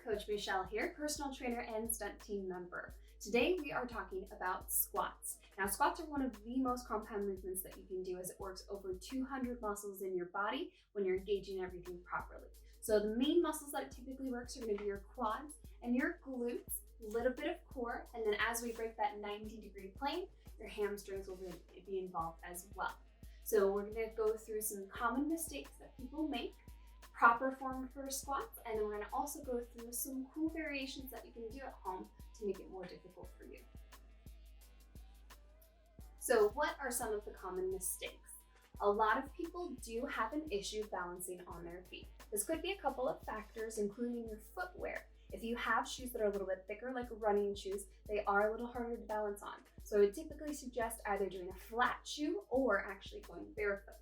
Coach Michelle here, personal trainer and stunt team member. Today we are talking about squats. Now squats are one of the most compound movements that you can do as it works over 200 muscles in your body when you're engaging everything properly. So the main muscles that it typically works are going to be your quads and your glutes, a little bit of core, and then as we break that 90-degree plane, your hamstrings will be involved as well. So we're going to go through some common mistakes that people make, proper form for squats, and then we're going to also go through some cool variations that you can do at home to make it more difficult for you. So what are some of the common mistakes? A lot of people do have an issue balancing on their feet. This could be a couple of factors, including your footwear. If you have shoes that are a little bit thicker, like running shoes, they are a little harder to balance on. So I would typically suggest either doing a flat shoe or actually going barefoot.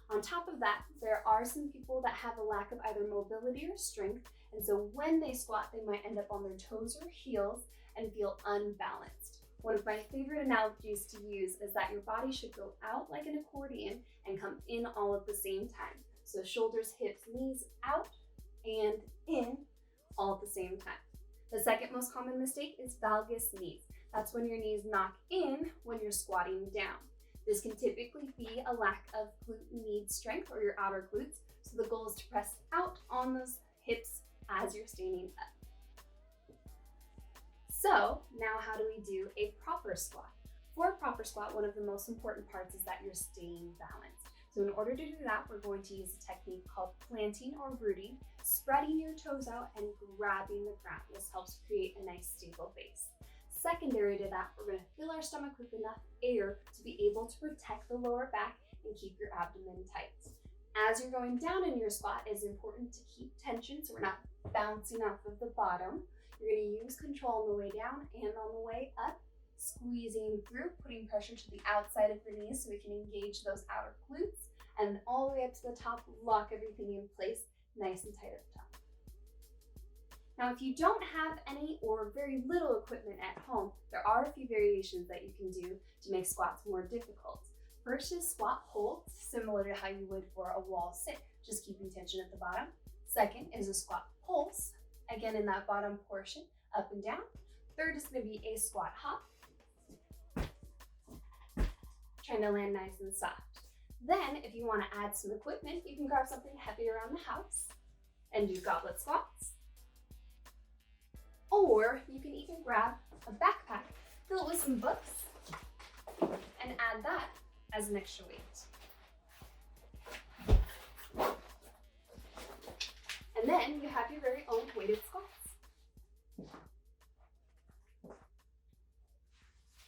On top of that, there are some people that have a lack of either mobility or strength, and so when they squat, they might end up on their toes or heels and feel unbalanced. One of my favorite analogies to use is that your body should go out like an accordion and come in all at the same time. So shoulders, hips, knees out and in all at the same time. The second most common mistake is valgus knees. That's when your knees knock in when you're squatting down. This can typically be a lack of glute med strength or your outer glutes. So the goal is to press out on those hips as you're standing up. So now how do we do a proper squat? For a proper squat, one of the most important parts is that you're staying balanced. So in order to do that, we're going to use a technique called planting or rooting, spreading your toes out and grabbing the ground. This helps create a nice stable base. Secondary to that, we're going to fill our stomach with enough air to be able to protect the lower back and keep your abdomen tight. As you're going down in your squat, it's important to keep tension so we're not bouncing off of the bottom. You're going to use control on the way down and on the way up, squeezing through, putting pressure to the outside of your knees so we can engage those outer glutes, and all the way up to the top, lock everything in place nice and tight at the top. Now, if you don't have any or very little equipment at home, there are a few variations that you can do to make squats more difficult. First is squat holds, similar to how you would for a wall sit, just keeping tension at the bottom. Second is a squat pulse, again in that bottom portion, up and down. Third is going to be a squat hop, trying to land nice and soft. Then, if you want to add some equipment, you can grab something heavy around the house and do goblet squats. Or you can even grab a backpack, fill it with some books, and add that as an extra weight. And then you have your very own weighted squat.